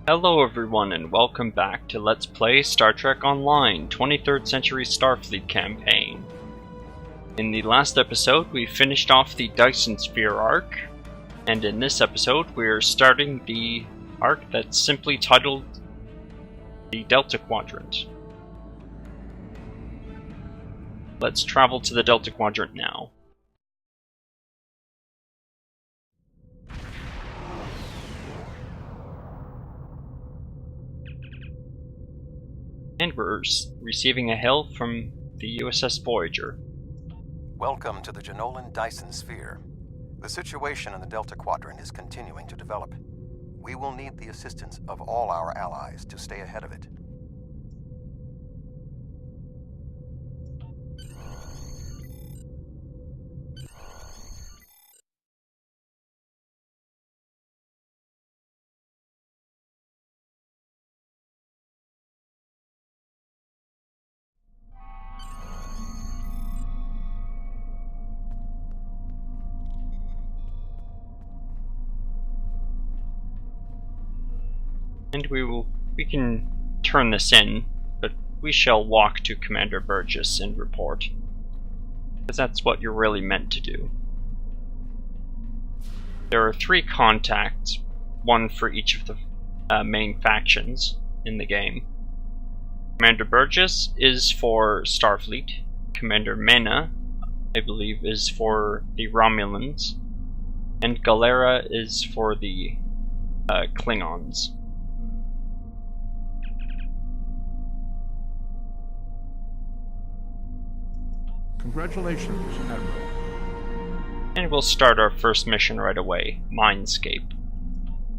Hello everyone and welcome back to Let's Play Star Trek Online 23rd Century Starfleet campaign. In the last episode we finished off the Dyson Sphere arc, and in this episode we're starting the arc that's simply titled the Delta Quadrant. Let's travel to the Delta Quadrant now. And we're receiving a hail from the USS Voyager. Welcome to the Jenolan Dyson Sphere. The situation in the Delta Quadrant is continuing to develop. We will need the assistance of all our allies to stay ahead of it. And we can turn this in, but we shall walk to Commander Burgess and report. Because that's what you're really meant to do. There are 3 contacts, one for each of the main factions in the game. Commander Burgess is for Starfleet. Commander Mena, I believe, is for the Romulans. And Galera is for the Klingons. Congratulations, Admiral. And we'll start our first mission right away, Mindscape.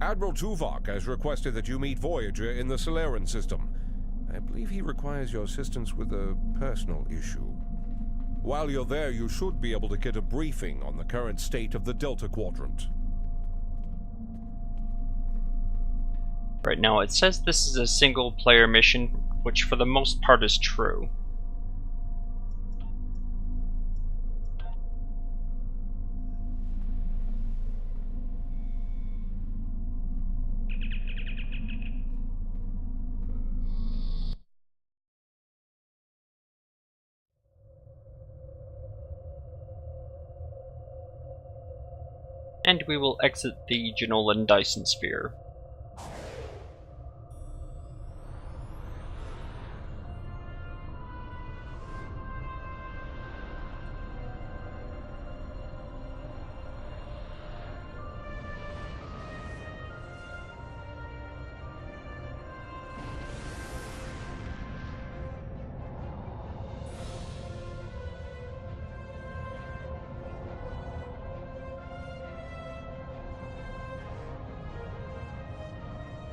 Admiral Tuvok has requested that you meet Voyager in the Solaran system. I believe he requires your assistance with a personal issue. While you're there, you should be able to get a briefing on the current state of the Delta Quadrant. Right now, it says this is a single-player mission, which for the most part is true. And we will exit the Jenolan Dyson Sphere.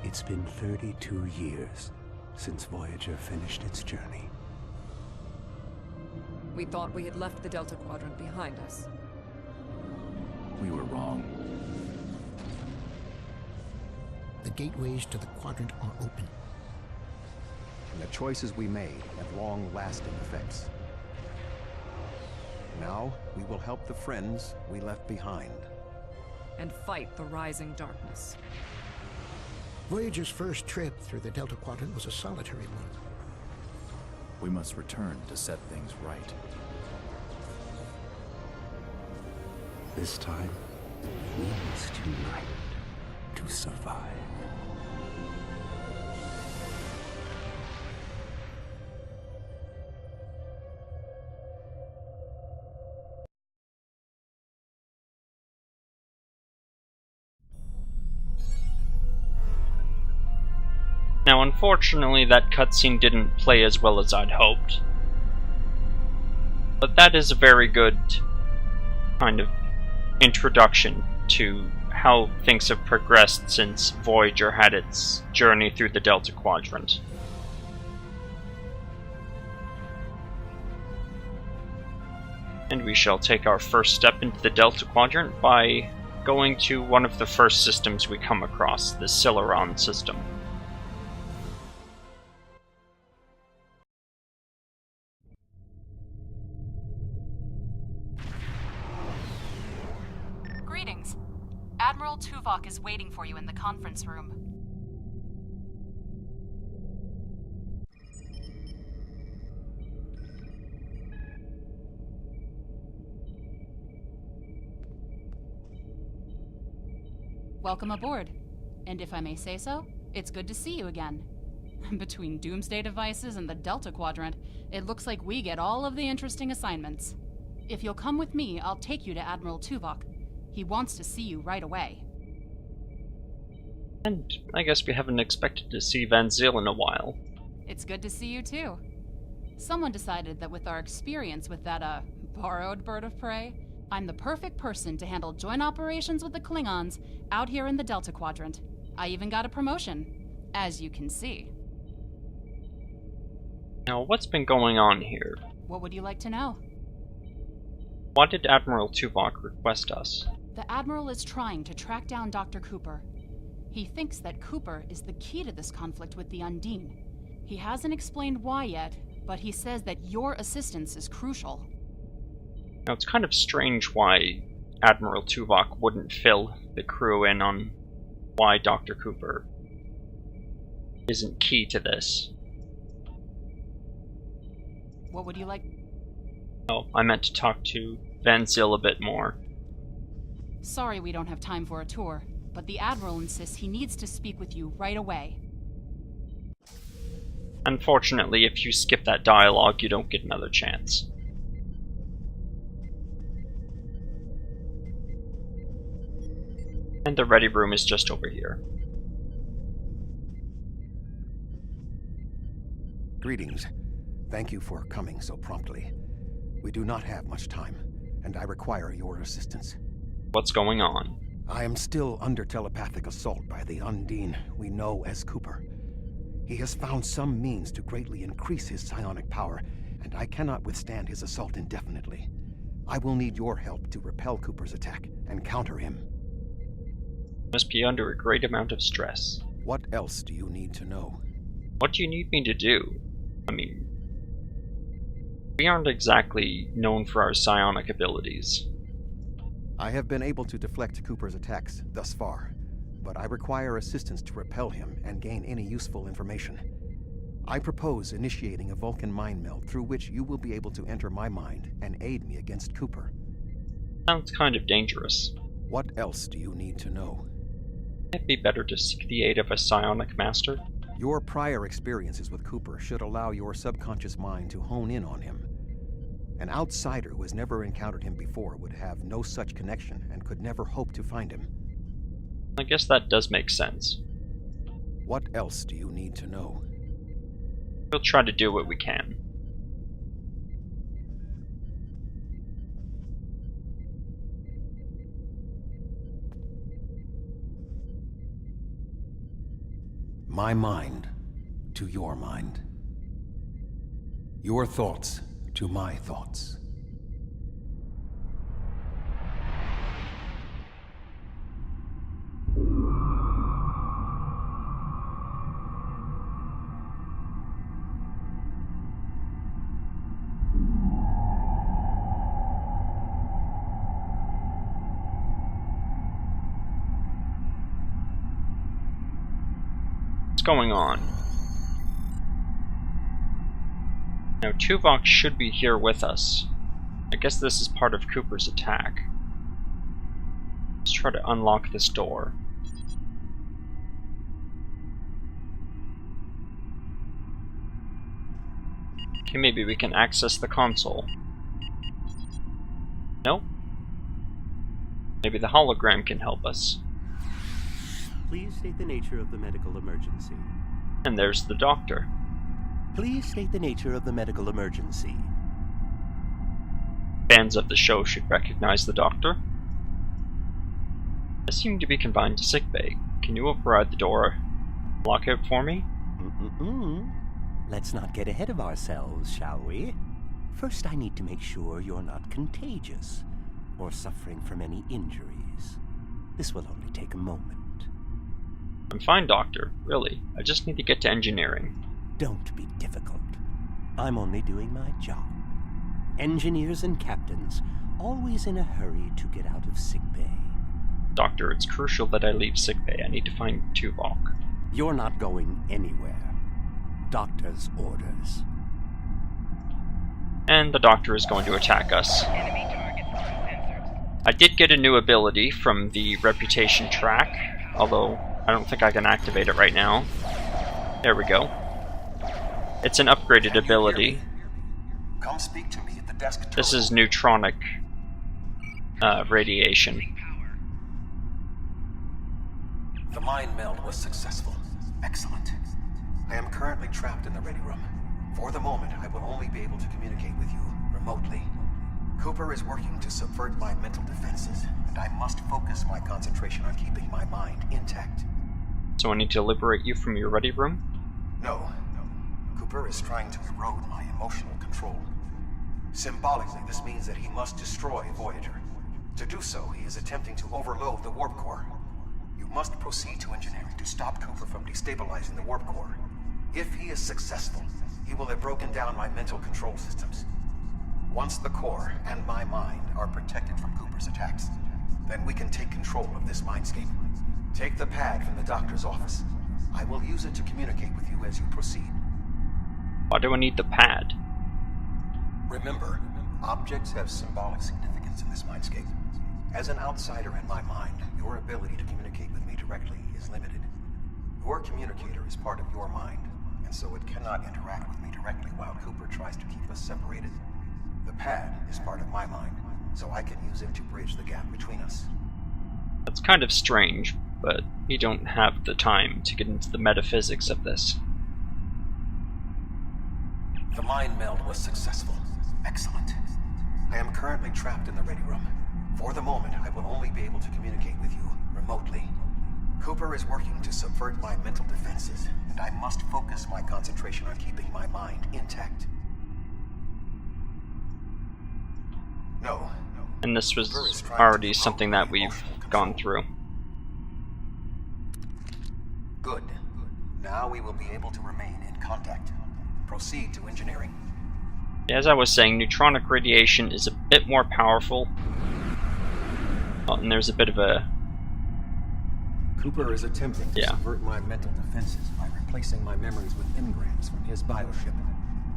It's been 32 years since Voyager finished its journey. We thought we had left the Delta Quadrant behind us. We were wrong. The gateways to the quadrant are open. And the choices we made have long-lasting effects. Now, we will help the friends we left behind. And fight the rising darkness. Voyager's first trip through the Delta Quadrant was a solitary one. We must return to set things right. This time, we must unite to survive. Now, unfortunately, that cutscene didn't play as well as I'd hoped. But that is a very good kind of introduction to how things have progressed since Voyager had its journey through the Delta Quadrant. And we shall take our first step into the Delta Quadrant by going to one of the first systems we come across, the Solaran system. Greetings. Admiral Tuvok is waiting for you in the conference room. Welcome aboard. And if I may say so, it's good to see you again. Between doomsday devices and the Delta Quadrant, it looks like we get all of the interesting assignments. If you'll come with me, I'll take you to Admiral Tuvok. He wants to see you right away. And I guess we haven't expected to see Van Zyl in a while. It's good to see you too. Someone decided that with our experience with that, borrowed bird of prey, I'm the perfect person to handle joint operations with the Klingons out here in the Delta Quadrant. I even got a promotion, as you can see. Now, what's been going on here? What would you like to know? Why did Admiral Tuvok request us? The Admiral is trying to track down Dr. Cooper. He thinks that Cooper is the key to this conflict with the Undine. He hasn't explained why yet, but he says that your assistance is crucial. Now, it's kind of strange why Admiral Tuvok wouldn't fill the crew in on why Dr. Cooper isn't key to this. What would you like? Oh, I meant to talk to Van Zyl a bit more. Sorry we don't have time for a tour, but the Admiral insists he needs to speak with you right away. Unfortunately, if you skip that dialogue, you don't get another chance. And the ready room is just over here. Greetings. Thank you for coming so promptly. We do not have much time, and I require your assistance. What's going on? I am still under telepathic assault by the Undine we know as Cooper. He has found some means to greatly increase his psionic power, and I cannot withstand his assault indefinitely. I will need your help to repel Cooper's attack and counter him. Must be under a great amount of stress. What else do you need to know? What do you need me to do? I mean, we aren't exactly known for our psionic abilities. I have been able to deflect Cooper's attacks thus far, but I require assistance to repel him and gain any useful information. I propose initiating a Vulcan mind meld through which you will be able to enter my mind and aid me against Cooper. Sounds kind of dangerous. What else do you need to know? It'd be better to seek the aid of a psionic master. Your prior experiences with Cooper should allow your subconscious mind to hone in on him. An outsider who has never encountered him before would have no such connection and could never hope to find him. I guess that does make sense. What else do you need to know? We'll try to do what we can. My mind to your mind. Your thoughts to my thoughts. What's going on? Now, Tuvok should be here with us. I guess this is part of Cooper's attack. Let's try to unlock this door. Okay, maybe we can access the console. Nope. Maybe the hologram can help us. Please state the nature of the medical emergency. And there's the doctor. Please state the nature of the medical emergency. Fans of the show should recognize the doctor. I seem to be confined to sickbay. Can you override the door? Lock it for me? Let's not get ahead of ourselves, shall we? First, I need to make sure you're not contagious or suffering from any injuries. This will only take a moment. I'm fine, Doctor. Really. I just need to get to engineering. Don't be difficult. I'm only doing my job. Engineers and captains, always in a hurry to get out of sickbay. Doctor, it's crucial that I leave sickbay. I need to find Tuvok. You're not going anywhere. Doctor's orders. And the Doctor is going to attack us. I did get a new ability from the reputation track. although I don't think I can activate it right now. There we go. It's an upgraded ability. Come speak to me at the desk. This is neutronic radiation. The mind meld was successful. Excellent. I am currently trapped in the ready room. For the moment, I will only be able to communicate with you remotely. Cooper is working to subvert my mental defenses, and I must focus my concentration on keeping my mind intact. So I need to liberate you from your ready room? No. Cooper is trying to erode my emotional control. Symbolically, this means that he must destroy Voyager. To do so, he is attempting to overload the warp core. You must proceed to engineering to stop Cooper from destabilizing the warp core. If he is successful, he will have broken down my mental control systems. Once the core and my mind are protected from Cooper's attacks, then we can take control of this mindscape. Take the pad from the doctor's office. I will use it to communicate with you as you proceed. Why do I need the pad? Remember, objects have symbolic significance in this mindscape. As an outsider in my mind, your ability to communicate with me directly is limited. Your communicator is part of your mind, and so it cannot interact with me directly while Cooper tries to keep us separated. The pad is part of my mind, so I can use it to bridge the gap between us. That's kind of strange, but you don't have the time to get into the metaphysics of this. The mind meld was successful. Excellent. I am currently trapped in the ready room. For the moment, I will only be able to communicate with you remotely. Cooper is working to subvert my mental defenses, and I must focus my concentration on keeping my mind intact. No. And this was already something that we've gone through. Good. Now we will be able to remain in contact. Proceed to engineering. As I was saying, neutronic radiation is a bit more powerful. Oh, and there's a bit of a... Cooper is attempting to subvert my mental defenses by replacing my memories with engrams from his bioship.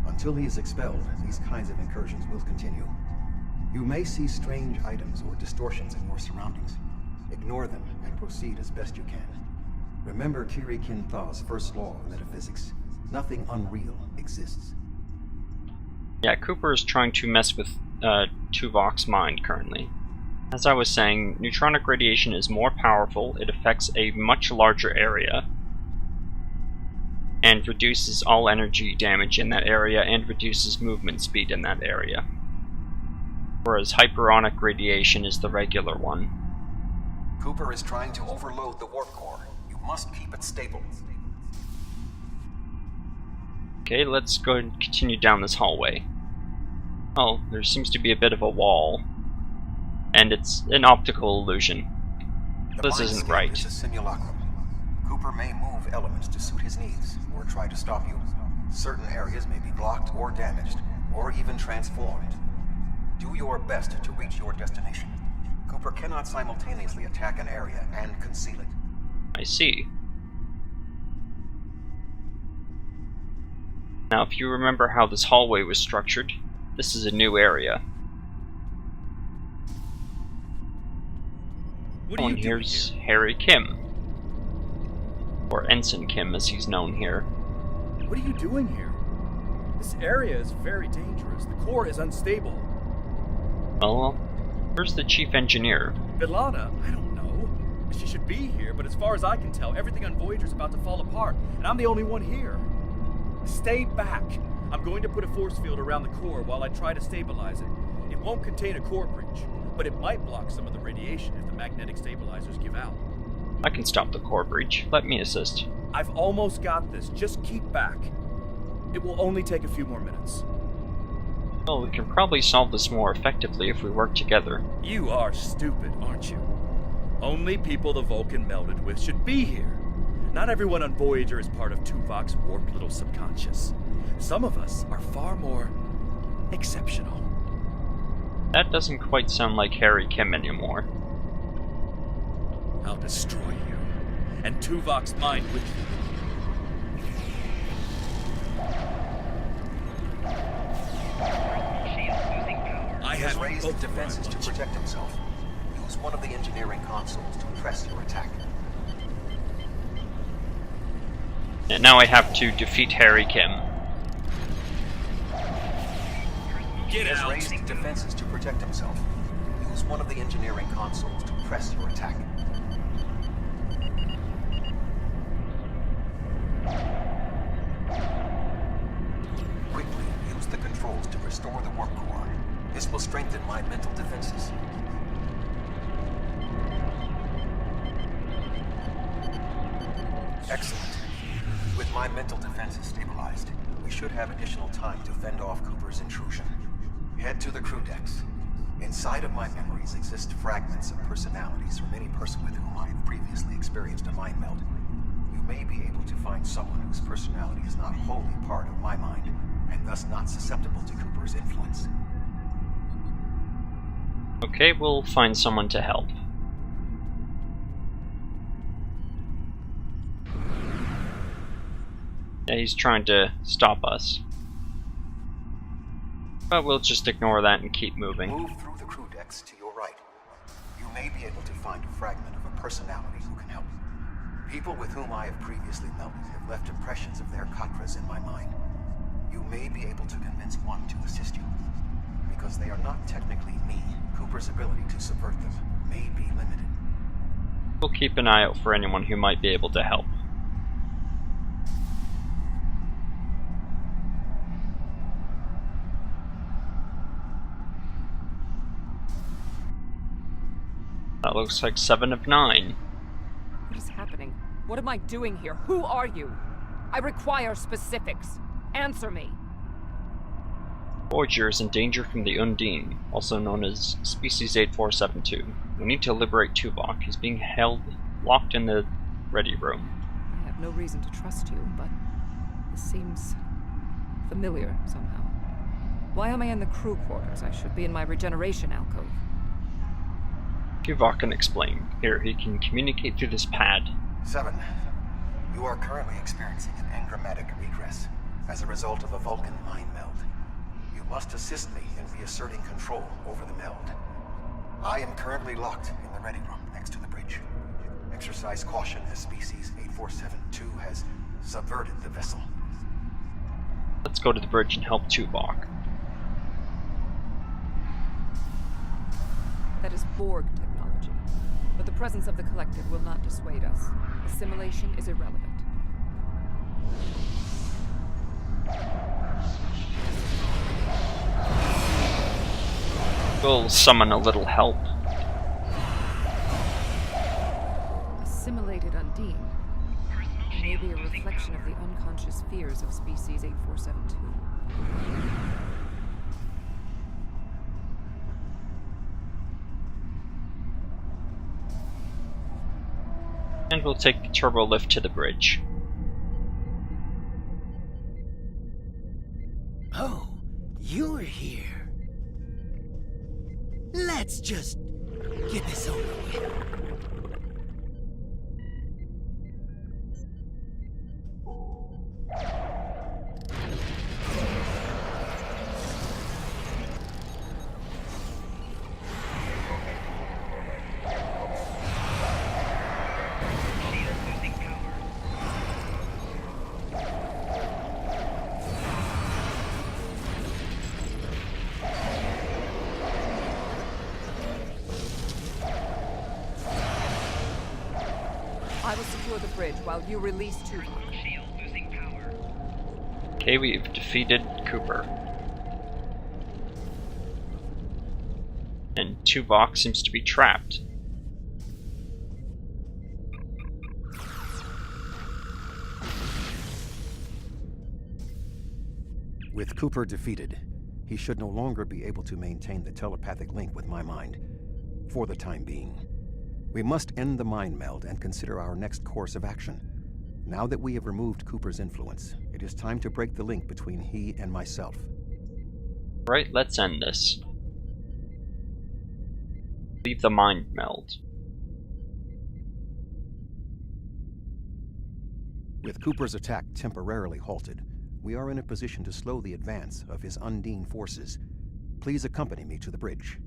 Until he is expelled, these kinds of incursions will continue. You may see strange items or distortions in your surroundings. Ignore them and proceed as best you can. Remember Kiri Kin-Thaw's first law of metaphysics. Nothing unreal exists. Yeah, Cooper is trying to mess with Tuvok's mind currently. As I was saying, neutronic radiation is more powerful, it affects a much larger area, and reduces all energy damage in that area, and reduces movement speed in that area. Whereas hyperonic radiation is the regular one. Cooper is trying to overload the warp core. You must keep it stable. Okay, let's go and continue down this hallway. Oh, there seems to be a bit of a wall. And it's an optical illusion. This isn't right. It's a simulacrum. Cooper may move elements to suit his needs, or try to stop you. Certain areas may be blocked or damaged, or even transformed. Do your best to reach your destination. Cooper cannot simultaneously attack an area and conceal it. I see. Now, if you remember how this hallway was structured, this is a new area. Oh, and here's Harry Kim. Or Ensign Kim, as he's known here. What are you doing here? This area is very dangerous. The core is unstable. Well, where's the chief engineer? B'Elanna? I don't know. She should be here, but as far as I can tell, everything on Voyager's about to fall apart, and I'm the only one here. Stay back. I'm going to put a force field around the core while I try to stabilize it. It won't contain a core breach, but it might block some of the radiation if the magnetic stabilizers give out. I can stop the core breach. Let me assist. I've almost got this. Just keep back. It will only take a few more minutes. Well, we can probably solve this more effectively if we work together. You are stupid, aren't you? Only people the Vulcan melded with should be here. Not everyone on Voyager is part of Tuvok's warped little subconscious. Some of us are far more exceptional. That doesn't quite sound like Harry Kim anymore. I'll destroy you, and Tuvok's mind with you. He has raised defenses to protect himself. Use one of the engineering consoles to press your attack. And now I have to defeat Harry Kim. He has raised defenses to protect himself. Use one of the engineering consoles to press your attack. Quickly use the controls to restore the warp core. This will strengthen my mental defenses. Excellent. With my mental defenses stabilized, we should have additional time to fend off Cooper's intrusion. Head to the crew decks. Inside of my memories exist fragments of personalities from any person with whom I have previously experienced a mind meld. You may be able to find someone whose personality is not wholly part of my mind, and thus not susceptible to Cooper's influence. Okay, we'll find someone to help. Yeah, he's trying to stop us. But we'll just ignore that and keep moving. Move through the crew decks to your right. You may be able to find a fragment of a personality who can help. People with whom I have previously melded have left impressions of their Katras in my mind. You may be able to convince one to assist you. Because they are not technically me, Cooper's ability to subvert them may be limited. We'll keep an eye out for anyone who might be able to help. That looks like 7 of 9. What is happening? What am I doing here? Who are you? I require specifics. Answer me. Voyager is in danger from the Undine, also known as Species 8472. We need to liberate Tuvok. He's being held locked in the ready room. I have no reason to trust you, but this seems familiar somehow. Why am I in the crew quarters? I should be in my regeneration alcove. Tuvok can explain. Here, he can communicate through this pad. 7. You are currently experiencing an engrammatic regress as a result of a Vulcan mind meld. You must assist me in reasserting control over the meld. I am currently locked in the ready room next to the bridge. Exercise caution as Species 8472 has subverted the vessel. Let's go to the bridge and help Tuvok. That is Borg technology. But the presence of the Collective will not dissuade us. Assimilation is irrelevant. We'll summon a little help. Assimilated Undine may be a reflection of the unconscious fears of Species 8472. And we'll take the turbo lift to the bridge. Oh, you're here. Let's just get this over with. I will secure the bridge while you release Tuvok. Okay, we've defeated Cooper. And Tuvok seems to be trapped. With Cooper defeated, he should no longer be able to maintain the telepathic link with my mind, for the time being. We must end the mind meld and consider our next course of action. Now that we have removed Cooper's influence, it is time to break the link between he and myself. Right, let's end this. Leave the mind meld. With Cooper's attack temporarily halted, we are in a position to slow the advance of his Undine forces. Please accompany me to the bridge.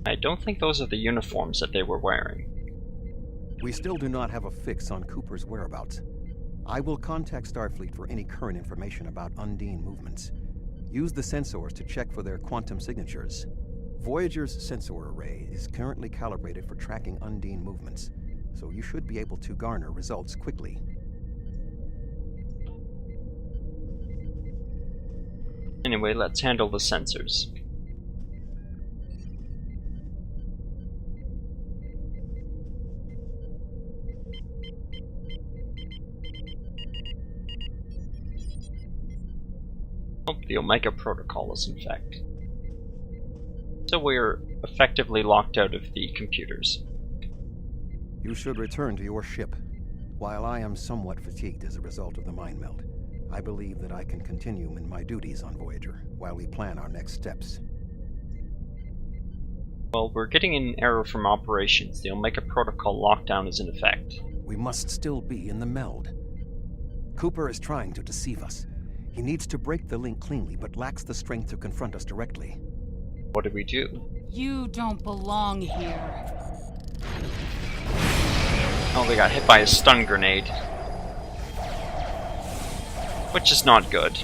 I don't think those are the uniforms that they were wearing. We still do not have a fix on Cooper's whereabouts. I will contact Starfleet for any current information about Undine movements. Use the sensors to check for their quantum signatures. Voyager's sensor array is currently calibrated for tracking Undine movements, so you should be able to garner results quickly. Anyway, let's handle the sensors. Oh, the Omega Protocol is in effect. So we're effectively locked out of the computers. You should return to your ship. While I am somewhat fatigued as a result of the mind meld, I believe that I can continue in my duties on Voyager while we plan our next steps. Well, we're getting an error from operations. The Omega Protocol lockdown is in effect. We must still be in the meld. Cooper is trying to deceive us. He needs to break the link cleanly, but lacks the strength to confront us directly. What do we do? You don't belong here. Oh, they got hit by a stun grenade. Which is not good.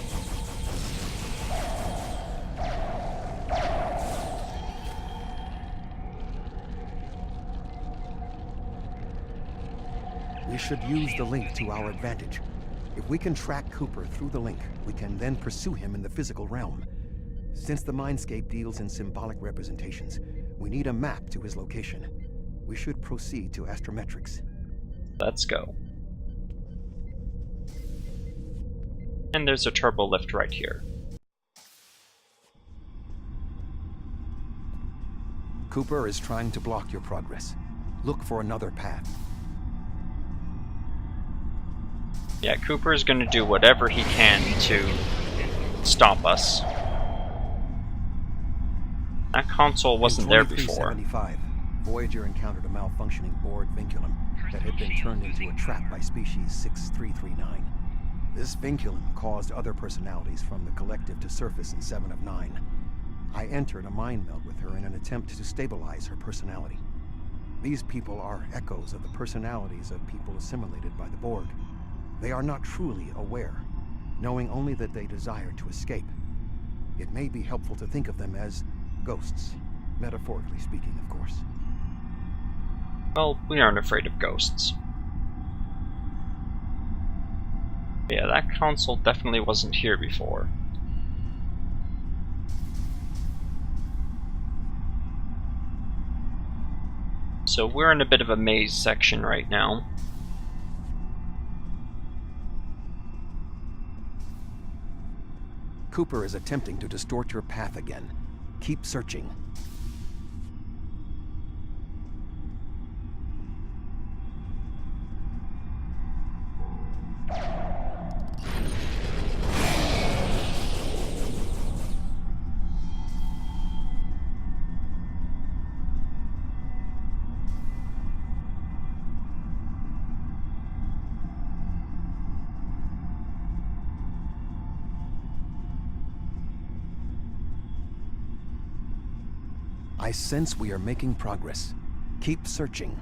We should use the link to our advantage. If we can track Cooper through the link, we can then pursue him in the physical realm. Since the Mindscape deals in symbolic representations, we need a map to his location. We should proceed to astrometrics. Let's go. And there's a turbo lift right here. Cooper is trying to block your progress. Look for another path. Yeah, Cooper is going to do whatever he can to stop us. That console wasn't there before. In 2375, Voyager encountered a malfunctioning board vinculum that had been turned into a trap by species 6339. This vinculum caused other personalities from the collective to surface in 7 of 9. I entered a mind meld with her in an attempt to stabilize her personality. These people are echoes of the personalities of people assimilated by the Borg. They are not truly aware, knowing only that they desire to escape. It may be helpful to think of them as ghosts, metaphorically speaking, of course. Well, we aren't afraid of ghosts. Yeah, that console definitely wasn't here before. So we're in a bit of a maze section right now. Cooper is attempting to distort your path again. Keep searching. I sense we are making progress. Keep searching.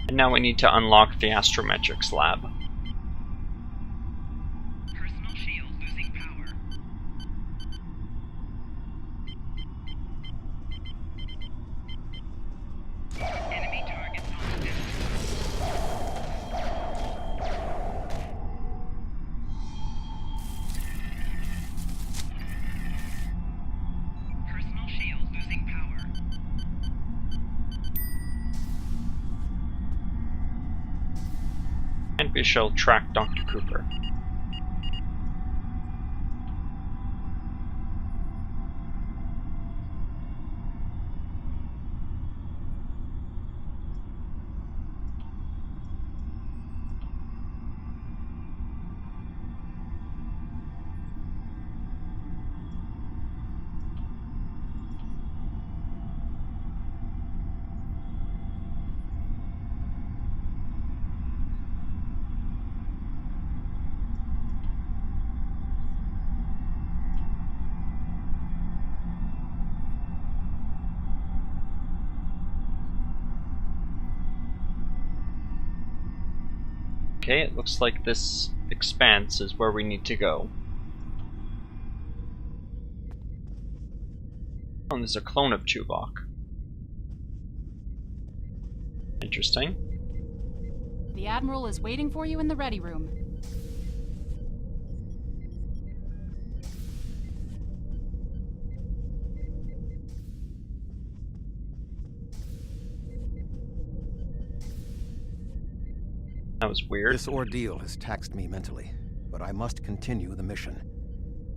And now we need to unlock the astrometrics lab. Personal shield losing power. Enemy targets on deck. Personal shield losing power. And we shall track Dr. Cooper. Okay, it looks like this expanse is where we need to go. Oh, there's a clone of Tuvok. Interesting. The Admiral is waiting for you in the ready room. That was weird. This ordeal has taxed me mentally, but I must continue the mission.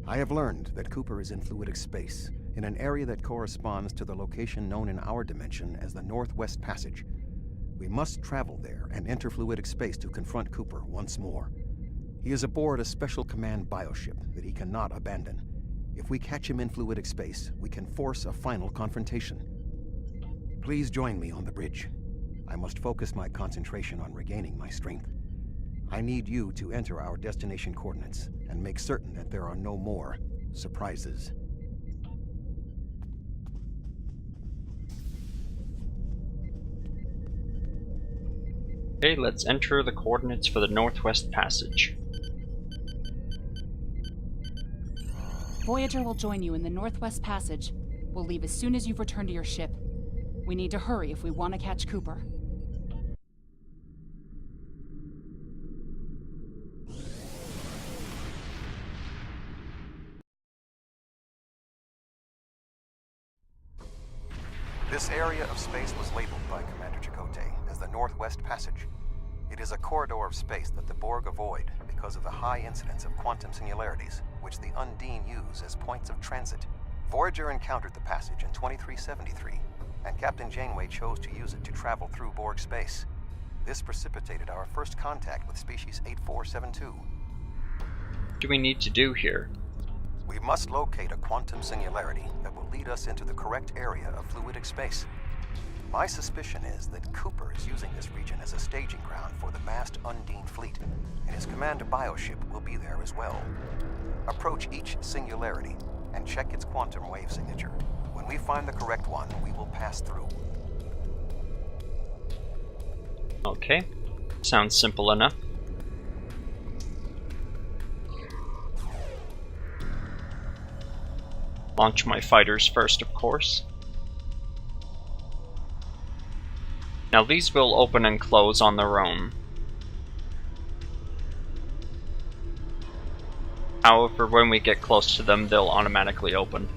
I have learned that Cooper is in fluidic space, in an area that corresponds to the location known in our dimension as the Northwest Passage. We must travel there and enter fluidic space to confront Cooper once more. He is aboard a special command bioship that he cannot abandon. If we catch him in fluidic space, we can force a final confrontation. Please join me on the bridge. I must focus my concentration on regaining my strength. I need you to enter our destination coordinates and make certain that there are no more surprises. Okay, let's enter the coordinates for the Northwest Passage. Voyager will join you in the Northwest Passage. We'll leave as soon as you've returned to your ship. We need to hurry if we want to catch Cooper. This area of space was labeled by Commander Chakotay as the Northwest Passage. It is a corridor of space that the Borg avoid because of the high incidence of quantum singularities, which the Undine use as points of transit. Voyager encountered the passage in 2373, and Captain Janeway chose to use it to travel through Borg space. This precipitated our first contact with species 8472. What do we need to do here? We must locate a quantum singularity that will lead us into the correct area of fluidic space. My suspicion is that Cooper is using this region as a staging ground for the massed Undine fleet, and his command bioship will be there as well. Approach each singularity and check its quantum wave signature. When we find the correct one, we will pass through. Okay, sounds simple enough. Launch my fighters first, of course. Now these will open and close on their own. However, when we get close to them, they'll automatically open.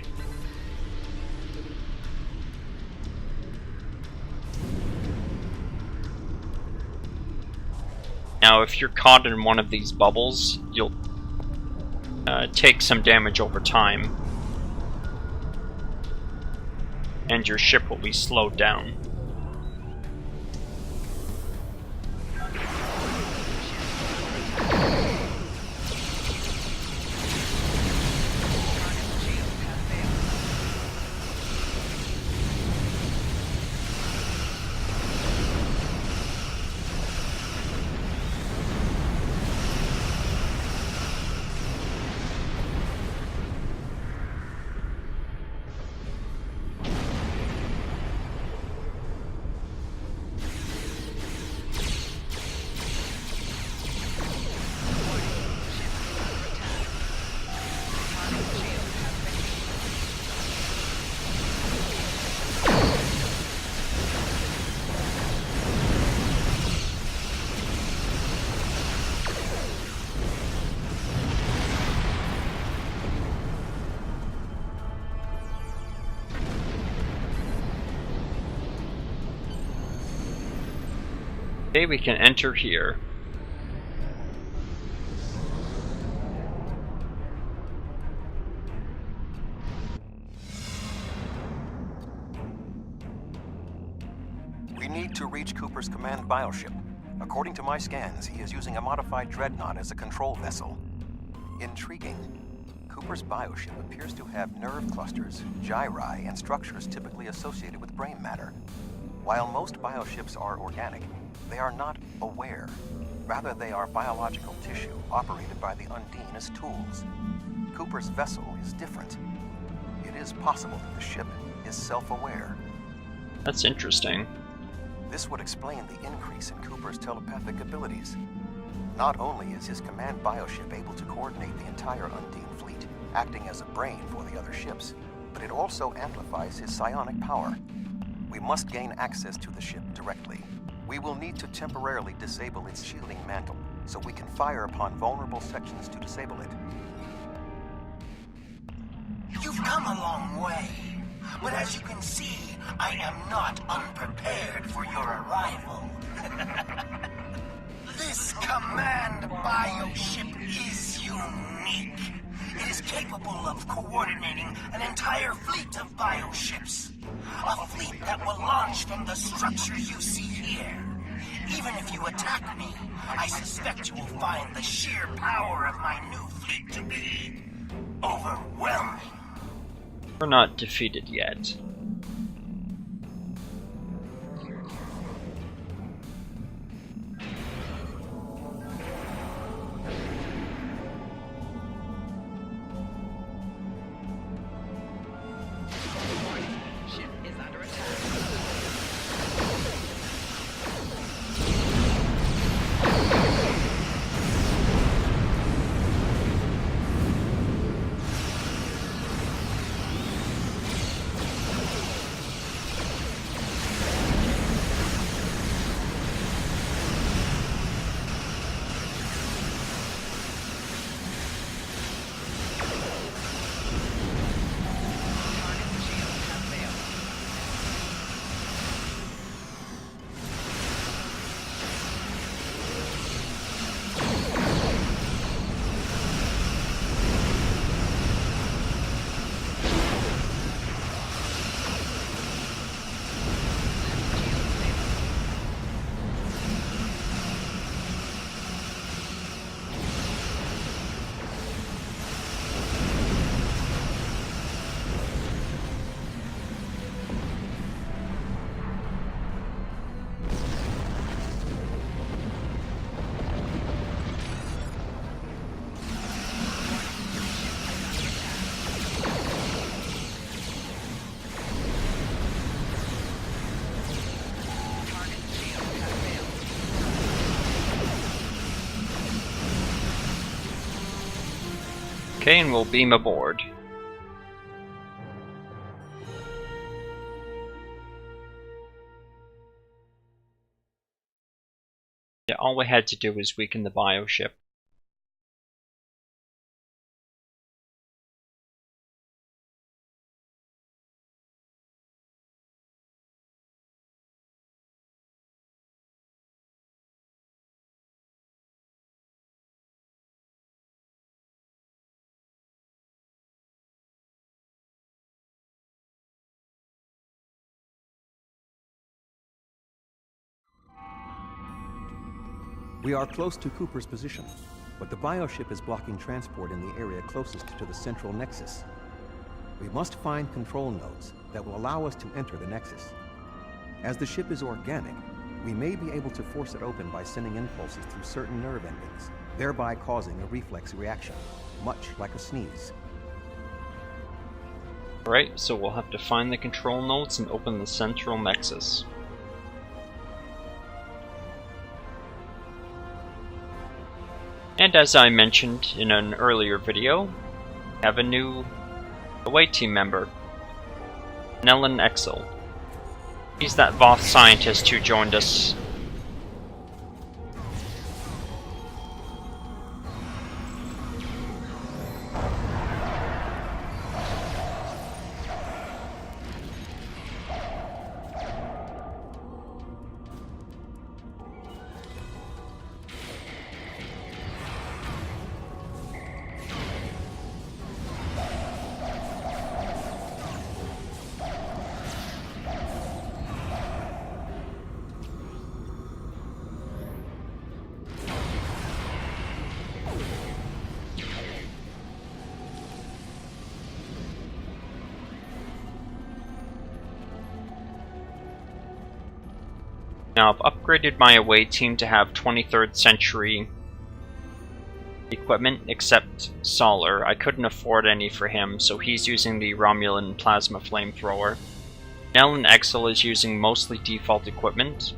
Now, if you're caught in one of these bubbles, you'll take some damage over time. And your ship will be slowed down. Okay, we can enter here. We need to reach Cooper's command bioship. According to my scans, he is using a modified dreadnought as a control vessel. Intriguing. Cooper's bioship appears to have nerve clusters, gyri, and structures typically associated with brain matter. While most bioships are organic, they are not aware. Rather, they are biological tissue operated by the Undine as tools. Cooper's vessel is different. It is possible that the ship is self-aware. That's interesting. This would explain the increase in Cooper's telepathic abilities. Not only is his command bioship able to coordinate the entire Undine fleet, acting as a brain for the other ships, but it also amplifies his psionic power. We must gain access to the ship directly. We will need to temporarily disable its shielding mantle, so we can fire upon vulnerable sections to disable it. You've come a long way, but as you can see, I am not unprepared for your arrival. This command bioship is unique. It is capable of coordinating an entire fleet of bioships. A fleet that will launch from the structure you see here. Even if you attack me, I suspect you will find the sheer power of my new fleet to be overwhelming. We're not defeated yet. Ship is under attack. Okay, and we'll beam aboard. Yeah, all we had to do was weaken the bioship. We are close to Cooper's position, but the bioship is blocking transport in the area closest to the central nexus. We must find control nodes that will allow us to enter the nexus. As the ship is organic, we may be able to force it open by sending impulses through certain nerve endings, thereby causing a reflex reaction, much like a sneeze. Alright, so we'll have to find the control nodes and open the central nexus. And as I mentioned in an earlier video, we have a new away team member, Nellen Exel. He's that Voth scientist who joined us. Now I've upgraded my away team to have 23rd century equipment, except Solar. I couldn't afford any for him, so he's using the Romulan plasma flamethrower. Nellen Exel is using mostly default equipment.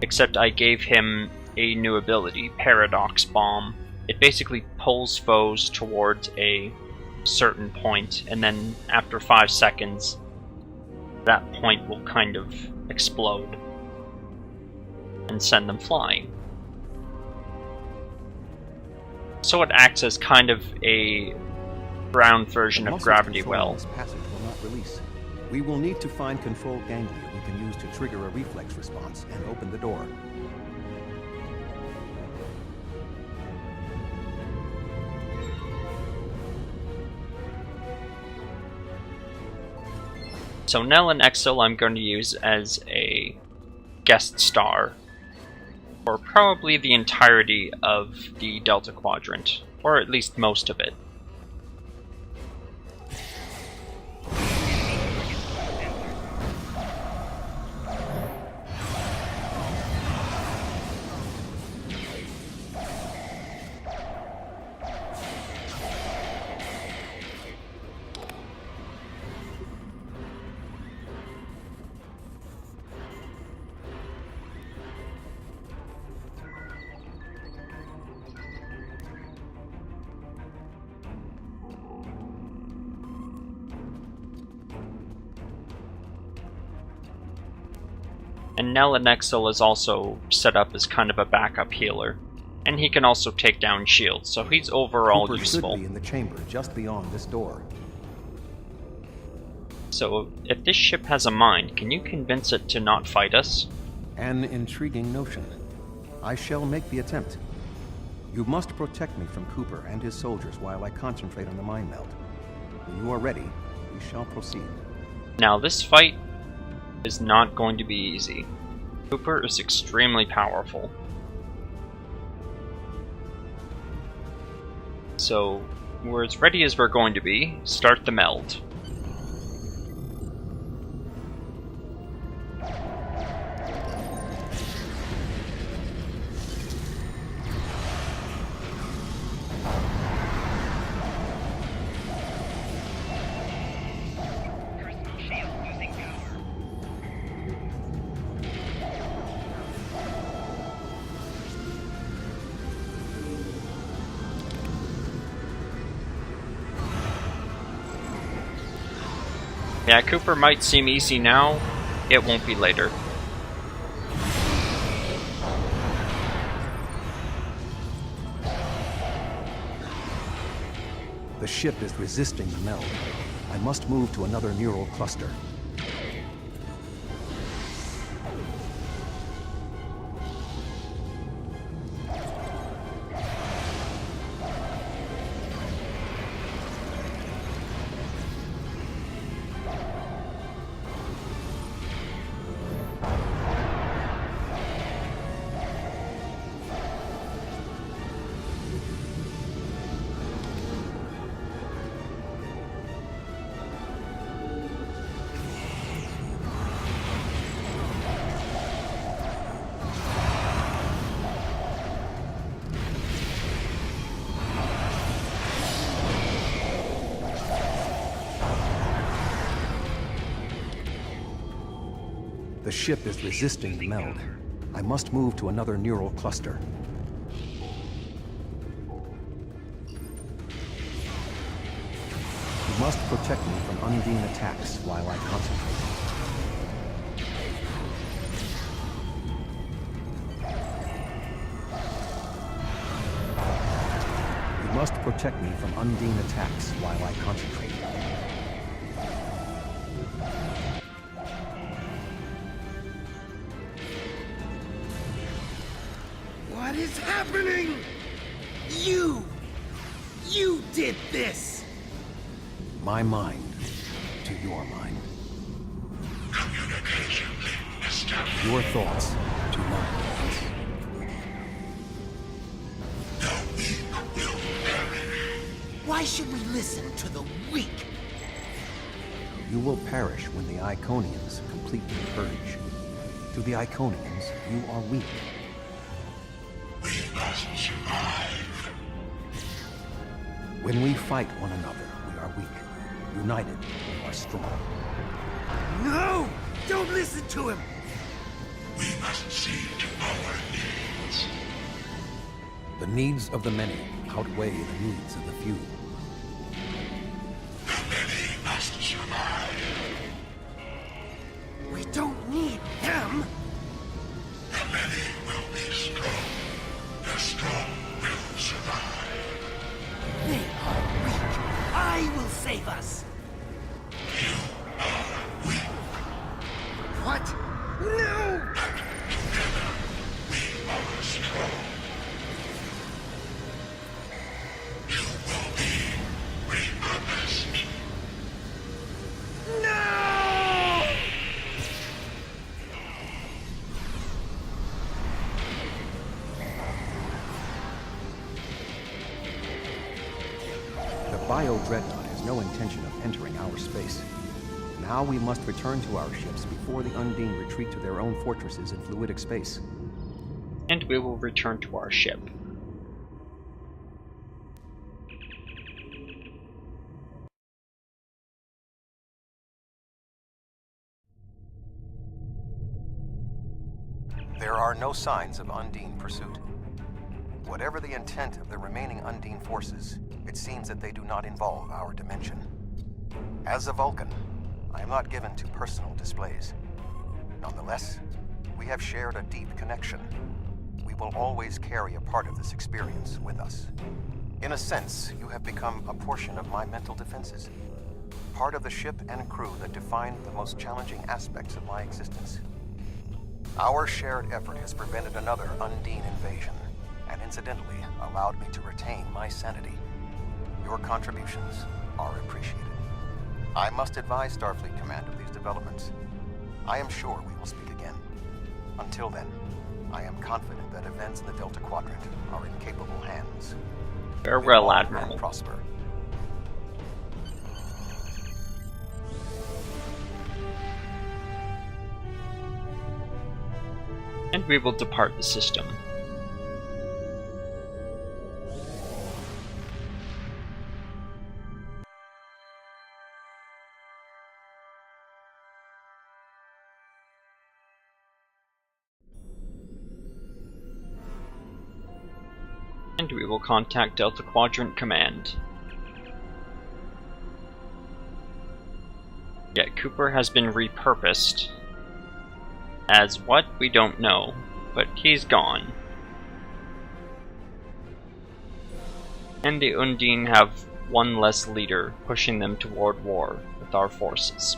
except I gave him a new ability, Paradox Bomb. It basically pulls foes towards a certain point, and then after 5 seconds, that point will kind of explode and send them flying. So it acts as kind of a ground version of Gravity Well. This passage will not release. We will need to find control ganglia we can use to trigger a reflex response and open the door. So Nell and Exil I'm going to use as a guest star for probably the entirety of the Delta Quadrant, or at least most of it. And Nell and Exil is also set up as kind of a backup healer. And he can also take down shields, so he's overall Cooper useful. should be in the chamber just beyond this door. So, if this ship has a mind, can you convince it to not fight us? An intriguing notion. I shall make the attempt. You must protect me from Cooper and his soldiers while I concentrate on the mind meld. When you are ready, we shall proceed. Now, this fight is not going to be easy. Cooper is extremely powerful. So, we're as ready as we're going to be. Start the meld. Yeah, Cooper might seem easy now, it won't be later. The ship is resisting the meld. I must move to another neural cluster. The ship is resisting the meld. I must move to another neural cluster. You must protect me from Undine attacks while I concentrate. You must protect me from Undine attacks while I concentrate. What is happening? You did this! My mind to your mind. Communication established. Your thoughts to my thoughts. The weak will perish. Why should we listen to the weak? You will perish when the Iconians complete their purge. To the Iconians, you are weak. We must survive. When we fight one another, we are weak. United, we are strong. No! Don't listen to him! We must see to our needs. The needs of the many outweigh the needs of the few. The many must survive. We don't need them. The many will be strong. The strong will survive. They are weak. I will save us. You are weak. What? No! Together, we are strong. You will be repurposed. No! The bio-dreadnought has no intention of entering our space. Now we must return to our ships before the Undine retreat to their own fortresses in fluidic space. And we will return to our ship. There are no signs of Undine pursuit. Whatever the intent of the remaining Undine forces, it seems that they do not involve our dimension. As a Vulcan, I am not given to personal displays. Nonetheless, we have shared a deep connection. We will always carry a part of this experience with us. In a sense, you have become a portion of my mental defenses. Part of the ship and crew that define the most challenging aspects of my existence. Our shared effort has prevented another Undine invasion, and incidentally allowed me to retain my sanity. Your contributions are appreciated. I must advise Starfleet Command of these developments. I am sure we will speak again. Until then, I am confident that events in the Delta Quadrant are in capable hands. Farewell, Admiral. Prosper. And we will depart the system. And we will contact Delta Quadrant Command. Yet Cooper has been repurposed. As what? We don't know, but he's gone. And the Undine have one less leader, pushing them toward war with our forces.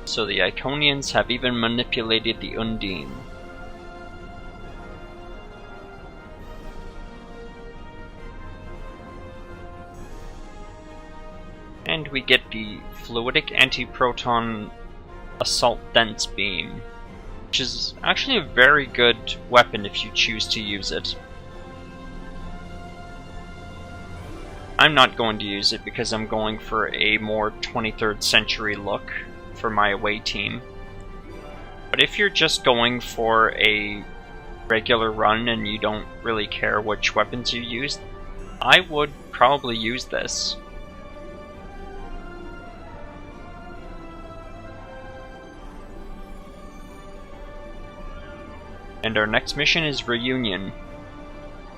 So the Iconians have even manipulated the Undine. And we get the fluidic anti-proton assault dense beam, which is actually a very good weapon if you choose to use it. I'm not going to use it because I'm going for a more 23rd century look for my away team. But if you're just going for a regular run and you don't really care which weapons you use, I would probably use this. And our next mission is Reunion.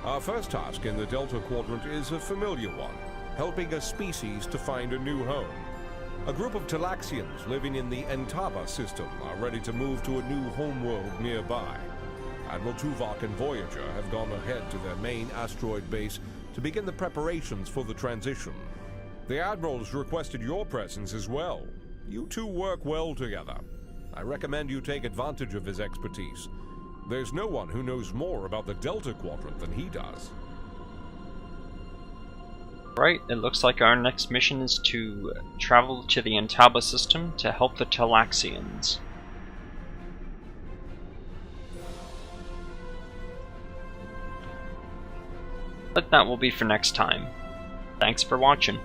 Our first task in the Delta Quadrant is a familiar one, helping a species to find a new home. A group of Talaxians living in the Entaba system are ready to move to a new homeworld nearby. Admiral Tuvok and Voyager have gone ahead to their main asteroid base to begin the preparations for the transition. The Admiral's requested your presence as well. You two work well together. I recommend you take advantage of his expertise. There's no one who knows more about the Delta Quadrant than he does. Right, it looks like our next mission is to travel to the Entaba system to help the Talaxians. But that will be for next time. Thanks for watching.